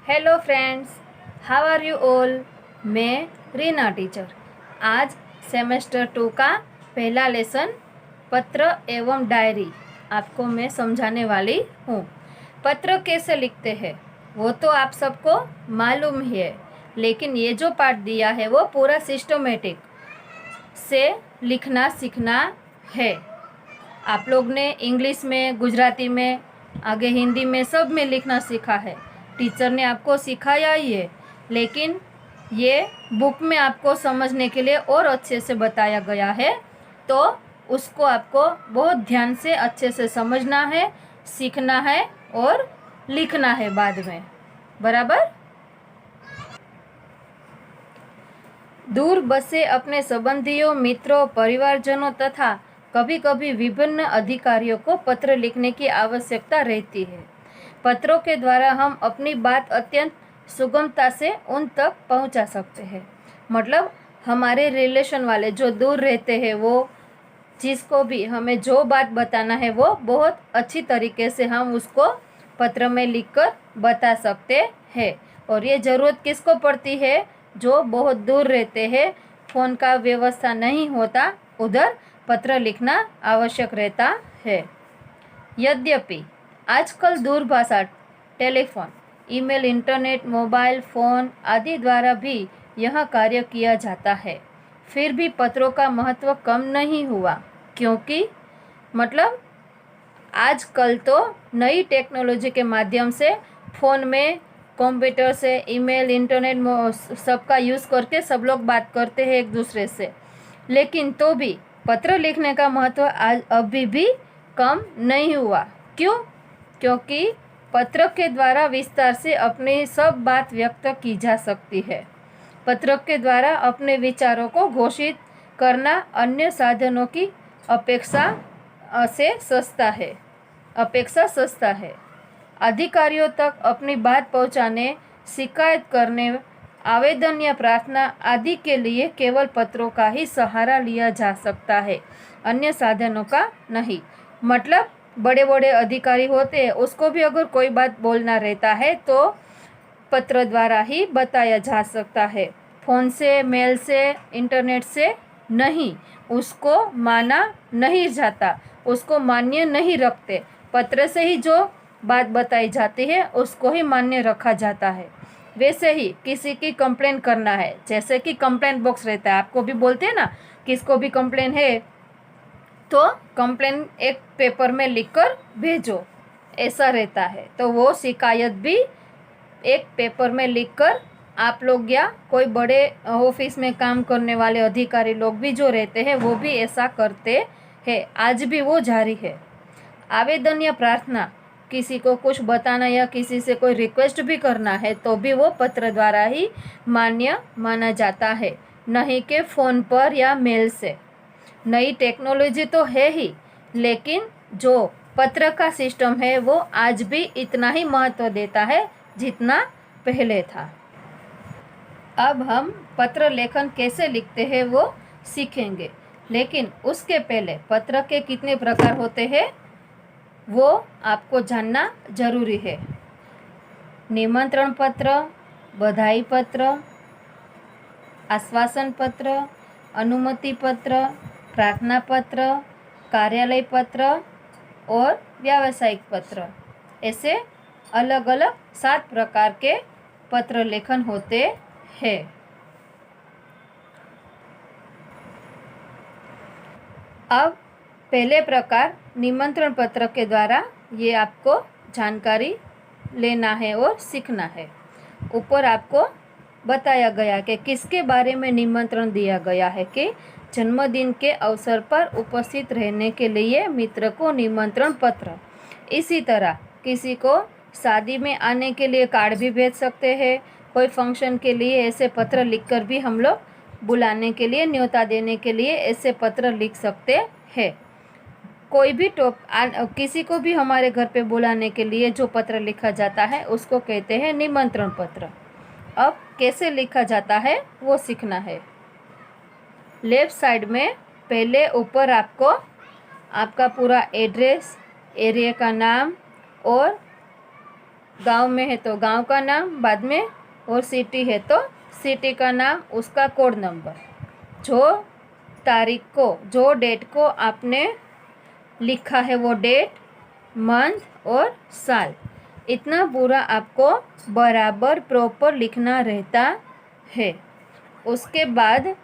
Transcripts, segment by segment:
Hello friends, how are you all. मैं Reena teacher आज semester 2 का पहला लेसन पत्र एवं डायरी आपको मैं समझाने वाली हूँ। पत्र कैसे लिखते हैं वो तो आप सबको मालूम ही है, लेकिन ये जो पाठ दिया है वो पूरा सिस्टमेटिक से लिखना सीखना है। आप लोग ने इंग्लिश में, गुजराती में, आगे हिंदी में, सब में लिखना सीखा है। टीचर ने आपको सिखाया ही है, लेकिन ये बुक में आपको समझने के लिए और अच्छे से बताया गया है, तो उसको आपको बहुत ध्यान से अच्छे से समझना है, सीखना है और लिखना है बाद में, बराबर। दूर बसे अपने संबंधियों, मित्रों, परिवारजनों तथा कभी कभी विभिन्न अधिकारियों को पत्र लिखने की आवश्यकता रहती है। पत्रों के द्वारा हम अपनी बात अत्यंत सुगमता से उन तक पहुंचा सकते हैं। मतलब हमारे रिलेशन वाले जो दूर रहते हैं, वो जिसको भी हमें जो बात बताना है वो बहुत अच्छी तरीके से हम उसको पत्र में लिखकर बता सकते हैं। और ये ज़रूरत किसको पड़ती है? जो बहुत दूर रहते हैं, फ़ोन का व्यवस्था नहीं होता, उधर पत्र लिखना आवश्यक रहता है। यद्यपि आजकल दूरभाषा, telephone, email, internet, mobile phone आदि द्वारा भी यह कार्य किया जाता है, फिर भी पत्रों का महत्व कम नहीं हुआ, क्योंकि मतलब आजकल तो नई टेक्नोलॉजी के माध्यम से फ़ोन में, कंप्यूटर से, ईमेल, इंटरनेट सबका यूज़ करके सब लोग बात करते हैं एक दूसरे से, लेकिन तो भी पत्र लिखने का महत्व आज अभी भी कम नहीं हुआ। क्यों? क्योंकि पत्र के द्वारा विस्तार से अपनी सब बात व्यक्त की जा सकती है। पत्र के द्वारा अपने विचारों को घोषित करना अन्य साधनों की अपेक्षा सस्ता है। अधिकारियों तक अपनी बात पहुंचाने, शिकायत करने, आवेदन या प्रार्थना आदि के लिए केवल पत्रों का ही सहारा लिया जा सकता है, अन्य साधनों का नहीं। मतलब बड़े बड़े अधिकारी होते हैं, उसको भी अगर कोई बात बोलना रहता है तो पत्र द्वारा ही बताया जा सकता है, फ़ोन से, मेल से, इंटरनेट से नहीं। उसको माना नहीं जाता, उसको मान्य नहीं रखते। पत्र से ही जो बात बताई जाती है उसको ही मान्य रखा जाता है। वैसे ही किसी की कंप्लेन करना है, जैसे कि कंप्लेंट बॉक्स रहता है, आपको भी बोलते हैं ना, किसको भी कंप्लेन है तो कंप्लेन एक पेपर में लिखकर भेजो, ऐसा रहता है। तो वो शिकायत भी एक पेपर में लिखकर आप लोग या कोई बड़े ऑफिस में काम करने वाले अधिकारी लोग भी जो रहते हैं वो भी ऐसा करते हैं, आज भी वो जारी है। आवेदन या प्रार्थना, किसी को कुछ बताना या किसी से कोई रिक्वेस्ट भी करना है तो भी वो पत्र द्वारा ही मान्य माना जाता है, नहीं कि फ़ोन पर या मेल से। नई टेक्नोलॉजी तो है ही, लेकिन जो पत्र का सिस्टम है वो आज भी इतना ही महत्व देता है जितना पहले था। अब हम पत्र लेखन कैसे लिखते हैं वो सीखेंगे, लेकिन उसके पहले पत्र के कितने प्रकार होते हैं वो आपको जानना जरूरी है। निमंत्रण पत्र, बधाई पत्र, आश्वासन पत्र, अनुमति पत्र, प्रार्थना पत्र, कार्यालय पत्र और व्यावसायिक पत्र, ऐसे अलग अलग 7 प्रकार के पत्र लेखन होते हैं। अब पहले प्रकार निमंत्रण पत्र के द्वारा ये आपको जानकारी लेना है और सीखना है। ऊपर आपको बताया गया कि किसके बारे में निमंत्रण दिया गया है कि जन्मदिन के अवसर पर उपस्थित रहने के लिए मित्र को निमंत्रण पत्र। इसी तरह किसी को शादी में आने के लिए कार्ड भी भेज सकते हैं। कोई फंक्शन के लिए ऐसे पत्र लिखकर भी हम लोग बुलाने के लिए, न्योता देने के लिए ऐसे पत्र लिख सकते हैं। कोई भी किसी को भी हमारे घर पे बुलाने के लिए जो पत्र लिखा जाता है उसको कहते हैं निमंत्रण पत्र। अब कैसे लिखा जाता है वो सीखना है। लेफ्ट साइड में पहले ऊपर आपको आपका पूरा एड्रेस, एरिया का नाम और गांव में है तो गांव का नाम बाद में, और सिटी है तो सिटी का नाम, उसका कोड नंबर, जो तारीख को, जो डेट को आपने लिखा है वो डेट, मंथ और साल, इतना पूरा आपको बराबर प्रॉपर लिखना रहता है। उसके बाद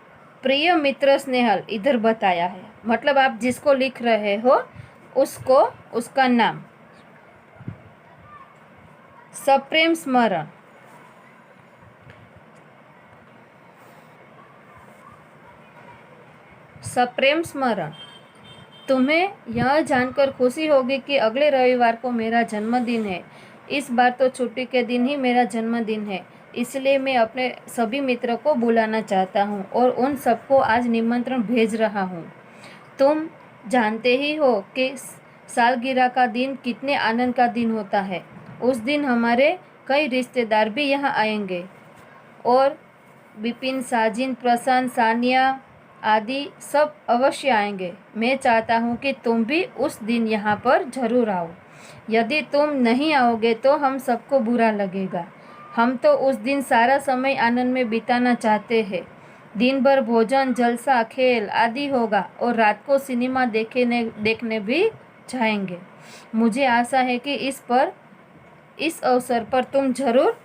प्रिय मित्र स्नेहल इधर बताया है, मतलब आप जिसको लिख रहे हो उसको, उसका नाम। सप्रेम स्मरण, सप्रेम स्मरण। तुम्हें यह जानकर खुशी होगी कि अगले रविवार को मेरा जन्मदिन है। इस बार तो छुट्टी के दिन ही मेरा जन्मदिन है, इसलिए मैं अपने सभी मित्रों को बुलाना चाहता हूँ और उन सबको आज निमंत्रण भेज रहा हूँ। तुम जानते ही हो कि सालगिरह का दिन कितने आनंद का दिन होता है। उस दिन हमारे कई रिश्तेदार भी यहाँ आएंगे और विपिन, साजिन, प्रशांत, सानिया आदि सब अवश्य आएंगे। मैं चाहता हूँ कि तुम भी उस दिन यहाँ पर जरूर आओ। यदि तुम नहीं आओगे तो हम सबको बुरा लगेगा। हम तो उस दिन सारा समय आनंद में बिताना चाहते हैं। दिन भर भोजन, जलसा, खेल आदि होगा और रात को सिनेमा देखने भी जाएंगे। मुझे आशा है कि इस अवसर पर तुम जरूर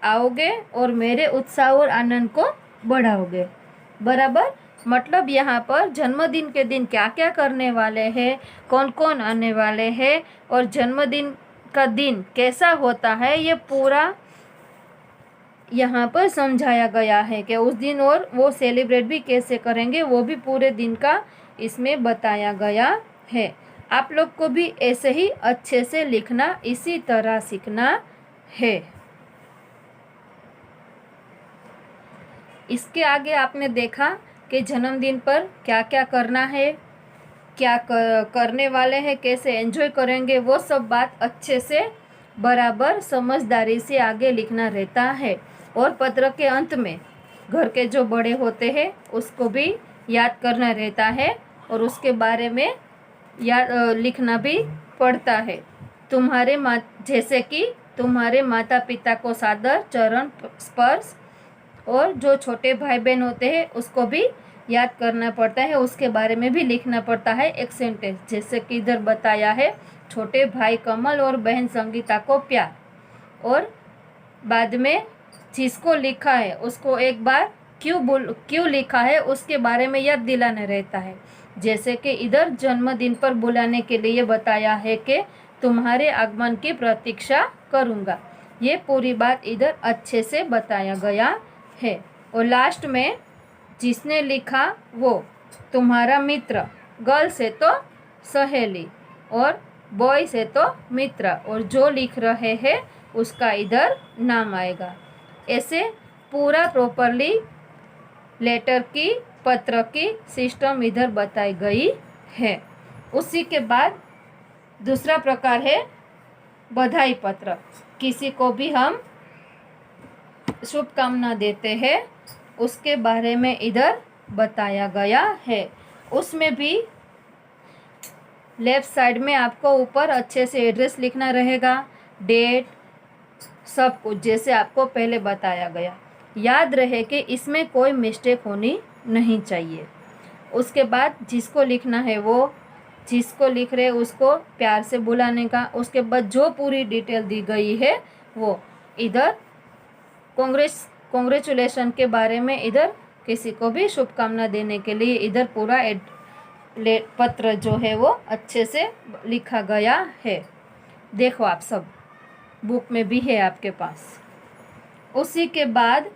आओगे और मेरे उत्साह और आनंद को बढ़ाओगे। बराबर, मतलब यहाँ पर जन्मदिन के दिन क्या क्या करने वाले हैं, कौन कौन आने वाले हैं और जन्मदिन का दिन कैसा होता है, ये पूरा यहाँ पर समझाया गया है कि उस दिन और वो सेलिब्रेट भी कैसे करेंगे, वो भी पूरे दिन का इसमें बताया गया है। आप लोग को भी ऐसे ही अच्छे से लिखना, इसी तरह सीखना है। इसके आगे आपने देखा कि जन्मदिन पर क्या क्या करना है, क्या करने वाले हैं, कैसे एंजॉय करेंगे, वो सब बात अच्छे से बराबर समझदारी से आगे लिखना रहता है। और पत्र के अंत में घर के जो बड़े होते हैं उसको भी याद करना रहता है और उसके बारे में लिखना भी पड़ता है। जैसे कि तुम्हारे माता पिता को सादर चरण स्पर्श, और जो छोटे भाई बहन होते हैं उसको भी याद करना पड़ता है, उसके बारे में भी लिखना पड़ता है एक सेंटेंस। जैसे कि इधर बताया है, छोटे भाई कमल और बहन संगीता को प्यार। और बाद में जिसको लिखा है उसको एक बार क्यों लिखा है उसके बारे में याद दिलाना रहता है। जैसे कि इधर जन्मदिन पर बुलाने के लिए बताया है कि तुम्हारे आगमन की प्रतीक्षा करूँगा। ये पूरी बात इधर अच्छे से बताया गया है। और लास्ट में जिसने लिखा वो तुम्हारा मित्र, गर्ल्स है तो सहेली और बॉयज है तो मित्र, और जो लिख रहे हैं उसका इधर नाम आएगा। ऐसे पूरा प्रॉपरली लेटर की, पत्र की सिस्टम इधर बताई गई है। उसी के बाद दूसरा प्रकार है बधाई पत्र। किसी को भी हम शुभकामना देते हैं, उसके बारे में इधर बताया गया है। उसमें भी लेफ्ट साइड में आपको ऊपर अच्छे से एड्रेस लिखना रहेगा, डेट, सब कुछ जैसे आपको पहले बताया गया। याद रहे कि इसमें कोई मिस्टेक होनी नहीं चाहिए। उसके बाद जिसको लिखना है वो, जिसको लिख रहे उसको प्यार से बुलाने का। उसके बाद जो पूरी डिटेल दी गई है वो इधर कॉन्ग्रेचुलेशन के बारे में, इधर किसी को भी शुभकामना देने के लिए इधर पूरा पत्र जो है वो अच्छे से लिखा गया है। देखो आप सब बुक में भी है आपके पास। उसी के बाद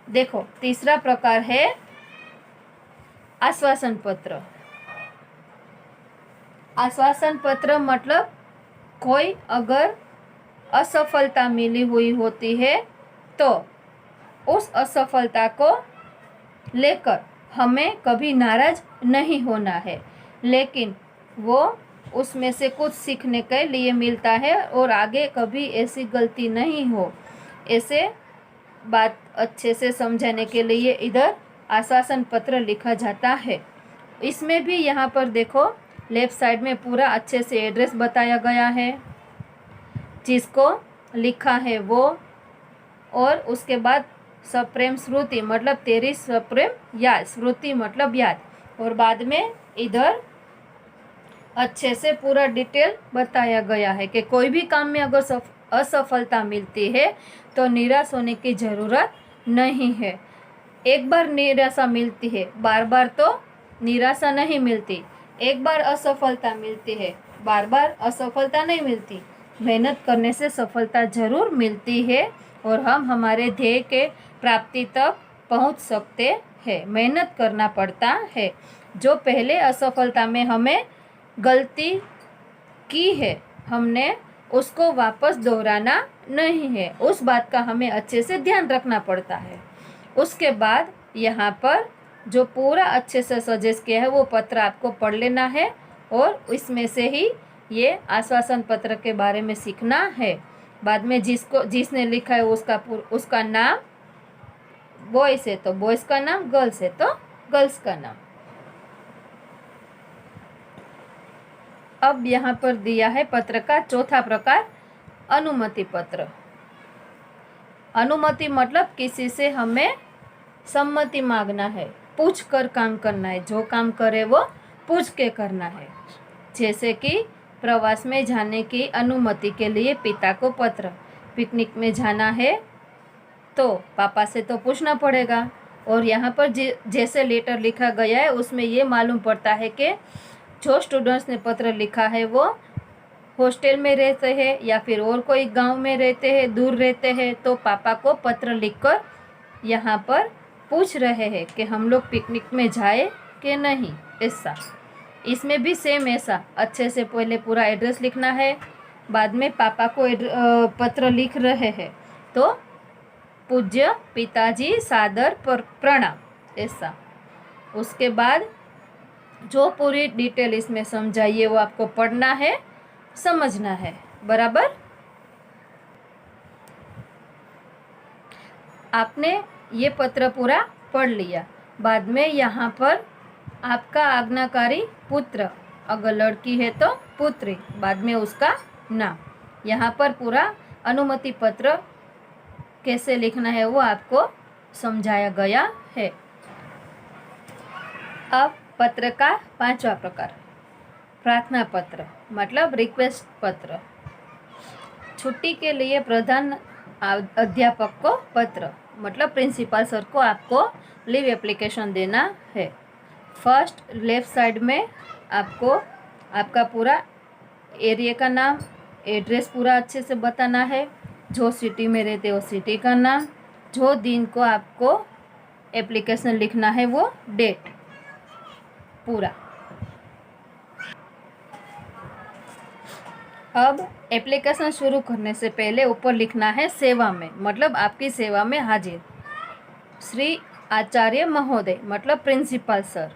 देखो तीसरा प्रकार है आश्वासन पत्र। आश्वासन पत्र मतलब कोई अगर असफलता मिली हुई होती है तो उस असफलता को लेकर हमें कभी नाराज नहीं होना है, लेकिन वो उसमें से कुछ सीखने के लिए मिलता है और आगे कभी ऐसी गलती नहीं हो, ऐसे बात अच्छे से समझाने के लिए इधर आश्वासन पत्र लिखा जाता है। इसमें भी यहाँ पर देखो लेफ्ट साइड में पूरा अच्छे से एड्रेस बताया गया है, जिसको लिखा है वो, और उसके बाद सप्रेम स्मृति मतलब तेरी सप्रेम याद, स्मृति मतलब याद, और बाद में इधर अच्छे से पूरा डिटेल बताया गया है कि कोई भी काम में अगर असफलता मिलती है तो निराश होने की ज़रूरत नहीं है। एक बार निराशा मिलती है, बार बार तो निराशा नहीं मिलती। एक बार असफलता मिलती है, बार बार असफलता नहीं मिलती। मेहनत करने से सफलता जरूर मिलती है और हम हमारे ध्येय के प्राप्ति तक पहुंच सकते हैं। मेहनत करना पड़ता है। जो पहले असफलता में हमें गलती की है, हमने उसको वापस दोहराना नहीं है। उस बात का हमें अच्छे से ध्यान रखना पड़ता है। उसके बाद यहाँ पर जो पूरा अच्छे से सजेस्ट किया है वो पत्र आपको पढ़ लेना है और इसमें से ही ये आश्वासन पत्र के बारे में सीखना है। बाद में जिसने लिखा है उसका नाम, बॉयज है तो बॉयज का नाम, गर्ल्स है तो गर्ल्स का नाम। अब यहाँ पर दिया है पत्र का चौथा प्रकार, अनुमति पत्र। अनुमति मतलब किसी से हमें सम्मति मांगना है, पूछ कर काम करना है। जो काम करे वो पूछ के करना है। जैसे कि प्रवास में जाने की अनुमति के लिए पिता को पत्र, पिकनिक में जाना है तो पापा से तो पूछना पड़ेगा। और यहाँ पर जैसे लेटर लिखा गया है उसमें ये मालूम पड़ता है कि जो स्टूडेंट्स ने पत्र लिखा है वो हॉस्टल में रहते हैं या फिर और कोई गांव में रहते हैं, दूर रहते हैं, तो पापा को पत्र लिखकर यहाँ पर पूछ रहे हैं कि हम लोग पिकनिक में जाए कि नहीं। ऐसा इसमें भी सेम ऐसा अच्छे से पहले पूरा एड्रेस लिखना है, बाद में पापा को पत्र लिख रहे हैं तो पूज्य पिताजी सादर प्रणाम, ऐसा। उसके बाद जो पूरी डिटेल इसमें समझाइए वो आपको पढ़ना है, समझना है, बराबर। आपने ये पत्र पूरा पढ़ लिया। बाद में यहाँ पर आपका आज्ञाकारी पुत्र, अगर लड़की है तो पुत्री, बाद में उसका नाम। यहाँ पर पूरा अनुमति पत्र कैसे लिखना है वो आपको समझाया गया है। अब पत्र का पांचवा प्रकार, प्रार्थना पत्र मतलब रिक्वेस्ट पत्र। छुट्टी के लिए प्रधान अध्यापक को पत्र मतलब प्रिंसिपल सर को आपको लीव एप्लीकेशन देना है। फर्स्ट लेफ्ट साइड में आपको आपका पूरा एरिया का नाम, एड्रेस पूरा अच्छे से बताना है। जो सिटी में रहते हो सिटी का नाम, जो दिन को आपको एप्लीकेशन लिखना है वो डेट पूरा। अब एप्लीकेशन शुरू करने से पहले ऊपर लिखना है सेवा में, मतलब आपकी सेवा में हाजिर श्री आचार्य महोदय मतलब प्रिंसिपल सर।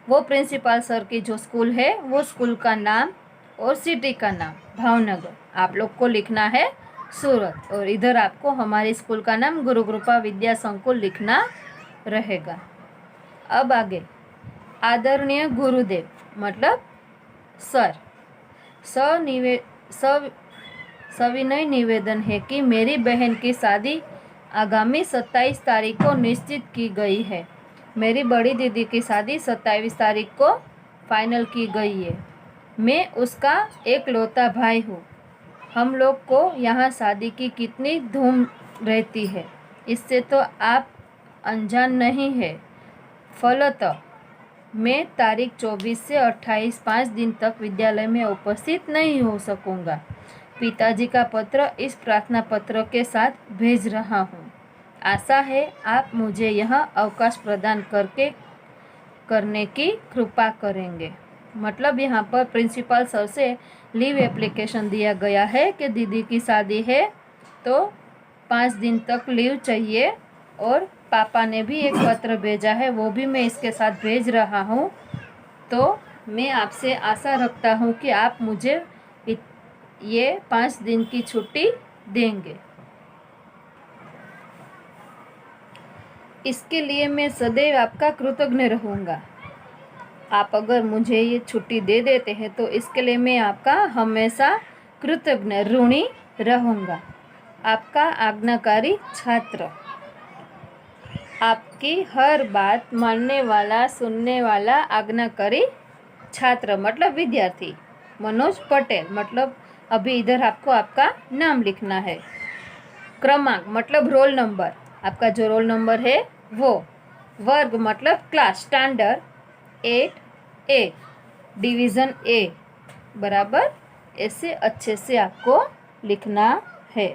वो प्रिंसिपल सर की जो स्कूल है वो स्कूल का नाम और सिटी का नाम भावनगर, आप लोग को लिखना है सूरत। और इधर आपको हमारे स्कूल का नाम गुरु कृपा विद्या संकुल लिखना रहेगा। अब आगे आदरणीय गुरुदेव मतलब सर। सविनय निवेदन है कि मेरी बहन की शादी आगामी 27 तारीख को निश्चित की गई है। मेरी बड़ी दीदी की शादी 27 तारीख को फाइनल की गई है। मैं उसका एकलौता भाई हूँ। हम लोग को यहाँ शादी की कितनी धूम रहती है इससे तो आप अनजान नहीं है। फलतः मैं तारीख 24 से 28 5 दिन तक विद्यालय में उपस्थित नहीं हो सकूँगा। पिताजी का पत्र इस प्रार्थना पत्र के साथ भेज रहा हूँ। आशा है आप मुझे यह अवकाश प्रदान करने की कृपा करेंगे। मतलब यहाँ पर प्रिंसिपल सर से लीव एप्लीकेशन दिया गया है कि दीदी की शादी है तो 5 दिन तक लीव चाहिए। और पापा ने भी एक पत्र भेजा है वो भी मैं इसके साथ भेज रहा हूँ। तो मैं आपसे आशा रखता हूँ कि आप मुझे ये 5 दिन की छुट्टी देंगे। इसके लिए मैं सदैव आपका कृतज्ञ रहूँगा। आप अगर मुझे ये छुट्टी दे देते हैं तो इसके लिए मैं आपका हमेशा कृतज्ञ ऋणी रहूँगा। आपका आज्ञाकारी छात्र, आपकी हर बात मानने वाला, सुनने वाला आज्ञाकारी छात्र मतलब विद्यार्थी। मनोज पटेल मतलब अभी इधर आपको आपका नाम लिखना है। क्रमांक मतलब रोल नंबर, आपका जो रोल नंबर है वो। वर्ग मतलब class, standard 8A, division A बराबर, ऐसे अच्छे से आपको लिखना है।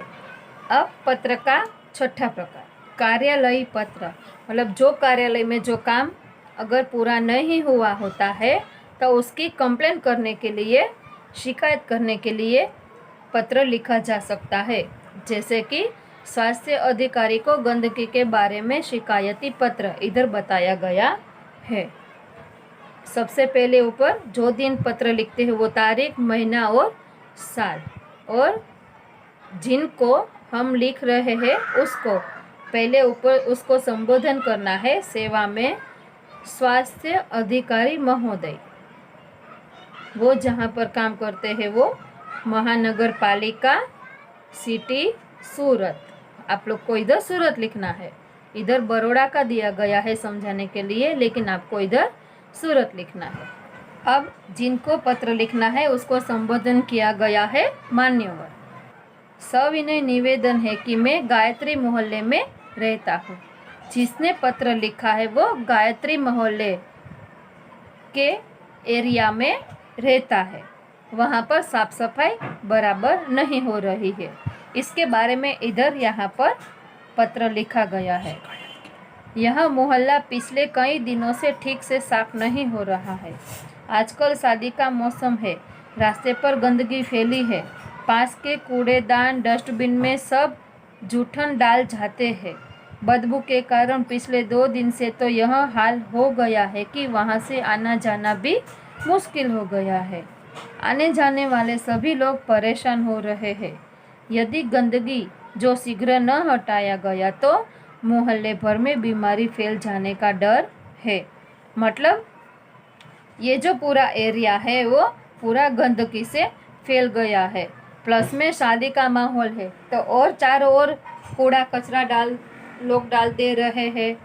अब पत्र का छठा प्रकार, कार्यालयी पत्र, मतलब जो कार्यालय में जो काम अगर पूरा नहीं हुआ होता है तो उसकी कंप्लेन करने के लिए, शिकायत करने के लिए पत्र लिखा जा सकता है। जैसे कि स्वास्थ्य अधिकारी को गंदगी के बारे में शिकायती पत्र इधर बताया गया है। सबसे पहले ऊपर जो दिन पत्र लिखते हैं वो तारीख, महीना और साल, और जिनको हम लिख रहे हैं उसको पहले ऊपर उसको संबोधन करना है, सेवा में स्वास्थ्य अधिकारी महोदय। वो जहाँ पर काम करते हैं वो महानगर पालिका, सिटी सूरत। आप लोग को इधर सूरत लिखना है, इधर बड़ौदा का दिया गया है समझाने के लिए, लेकिन आपको इधर सूरत लिखना है। अब जिनको पत्र लिखना है उसको संबोधन किया गया है मान्यवर। सविनय निवेदन है कि मैं गायत्री मोहल्ले में रहता हूँ। जिसने पत्र लिखा है वो गायत्री मोहल्ले के एरिया में रहता है, वहाँ पर साफ सफाई बराबर नहीं हो रही है। इसके बारे में इधर यहाँ पर पत्र लिखा गया है। यह मोहल्ला पिछले कई दिनों से ठीक से साफ नहीं हो रहा है। आजकल शादी का मौसम है, रास्ते पर गंदगी फैली है, पास के कूड़ेदान डस्टबिन में सब जूठन डाल जाते हैं। बदबू के कारण पिछले 2 दिन से तो यह हाल हो गया है कि वहाँ से आना जाना भी मुश्किल हो गया है। आने जाने वाले सभी लोग परेशान हो रहे हैं। यदि गंदगी जो शीघ्र न हटाया गया तो मोहल्ले भर में बीमारी फैल जाने का डर है। मतलब ये जो पूरा एरिया है वो पूरा गंदगी से फैल गया है, प्लस में शादी का माहौल है तो और चारों ओर कूड़ा कचरा लोग डाल दे रहे हैं,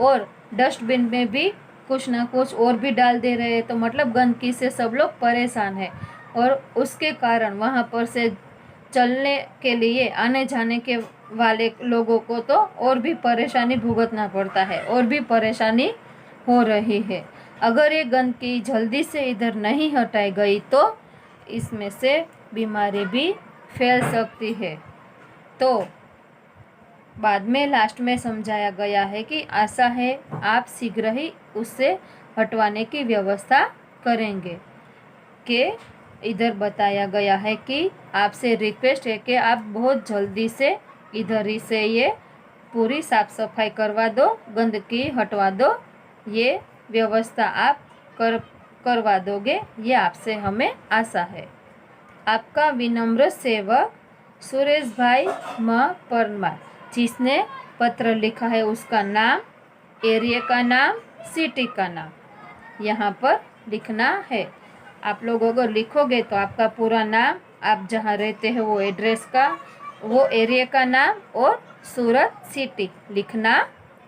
और डस्टबिन में भी कुछ ना कुछ और भी डाल दे रहे हैं, तो मतलब गंदगी से सब लोग परेशान हैं। और उसके कारण वहाँ पर से चलने के लिए, आने जाने के वाले लोगों को तो और भी परेशानी भुगतना पड़ता है, और भी परेशानी हो रही है। अगर ये गंदगी जल्दी से इधर नहीं हटाई गई तो इसमें से बीमारी भी फैल सकती है। तो बाद में लास्ट में समझाया गया है कि आशा है आप शीघ्र ही उससे हटवाने की व्यवस्था करेंगे। कि इधर बताया गया है कि आपसे रिक्वेस्ट है कि आप बहुत जल्दी से इधर ही से ये पूरी साफ सफाई करवा दो, गंदगी हटवा दो, ये व्यवस्था आप करवा दोगे, ये आपसे हमें आशा है। आपका विनम्र सेवक सुरेश भाई म परमार। जिसने पत्र लिखा है उसका नाम, एरिया का नाम, सिटी का नाम यहाँ पर लिखना है। आप लोग अगर लिखोगे तो आपका पूरा नाम, आप जहाँ रहते हैं वो एड्रेस का, वो एरिया का नाम और सूरत सिटी लिखना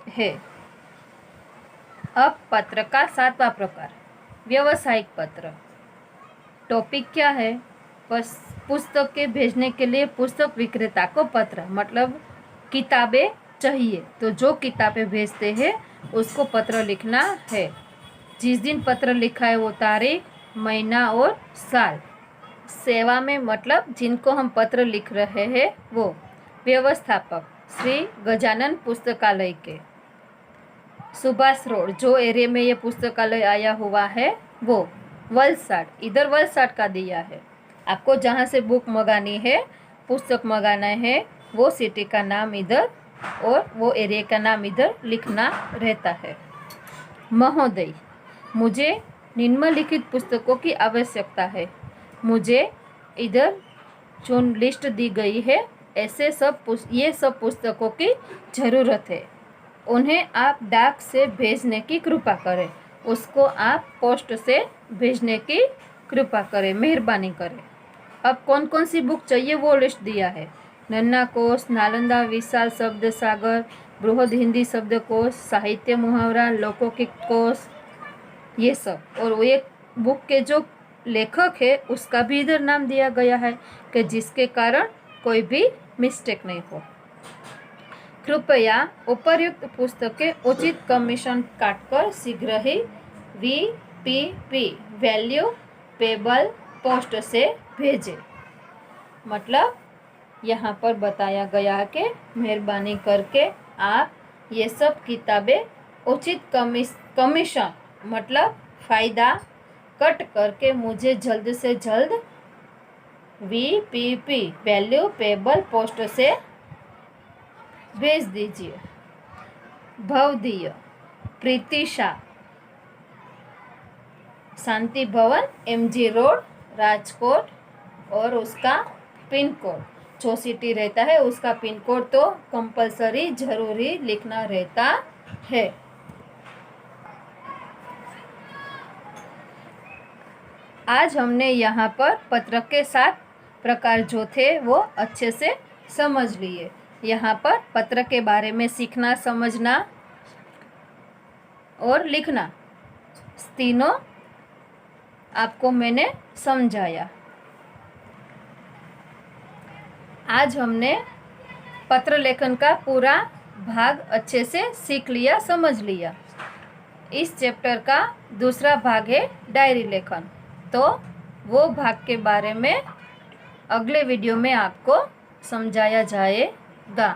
है। अब पत्र का 7वां प्रकार, व्यवसायिक पत्र। टॉपिक क्या है? बस पुस्तकें भेजने के लिए पुस्तक विक्रेता को पत्र, मतलब किताबें चाहिए, तो जो किताबें भेजते हैं उसको पत्र लिखना है। जिस दिन पत्र लिखा है वो तारीख, महीना और साल। सेवा में मतलब जिनको हम पत्र लिख रहे हैं वो। व्यवस्थापक श्री गजानन पुस्तकालय के, सुभाष रोड जो एरिया में ये पुस्तकालय आया हुआ है वो। वलसाड, इधर वलसाड का दिया है। आपको जहाँ से बुक मंगानी है, पुस्तक मंगाना है, वो सिटी का नाम इधर और वो एरिया का नाम इधर लिखना रहता है। महोदय, मुझे निम्नलिखित पुस्तकों की आवश्यकता है। मुझे इधर जो लिस्ट दी गई है ऐसे ये सब पुस्तकों की ज़रूरत है। उन्हें आप डाक से भेजने की कृपा करें, उसको आप पोस्ट से भेजने की कृपा करें, मेहरबानी करें। अब कौन कौन सी बुक चाहिए वो लिस्ट दिया है। नन्ना कोश, नालंदा विशाल शब्द सागर, बृहद हिंदी शब्दकोश, साहित्य मुहावरा, लोकोकिक कोश, ये सब। और वो एक बुक के जो लेखक है उसका भी इधर नाम दिया गया है कि जिसके कारण कोई भी मिस्टेक नहीं हो। कृपया उपर्युक्त पुस्तकें उचित कमीशन काटकर शीघ्र ही VPP वैल्यू पेबल पोस्ट से भेजें। मतलब यहाँ पर बताया गया है कि मेहरबानी करके आप ये सब किताबें उचित कमीशन मतलब फ़ायदा कट करके मुझे जल्द से जल्द VPP वैल्यू पेबल पोस्ट से भेज दीजिए। भवदीय प्रीतिशा, शांति भवन, MG रोड, राजकोट, और उसका पिन कोड जो सिटी रहता है उसका पिन कोड तो कंपलसरी जरूरी लिखना रहता है। आज हमने यहाँ पर पत्र के 7 प्रकार जो थे वो अच्छे से समझ लिए। यहाँ पर पत्र के बारे में सीखना, समझना और लिखना तीनों आपको मैंने समझाया। आज हमने पत्र लेखन का पूरा भाग अच्छे से सीख लिया, समझ लिया। इस चैप्टर का दूसरा भाग है डायरी लेखन, तो वो भाग के बारे में अगले वीडियो में आपको समझाया जाएगा।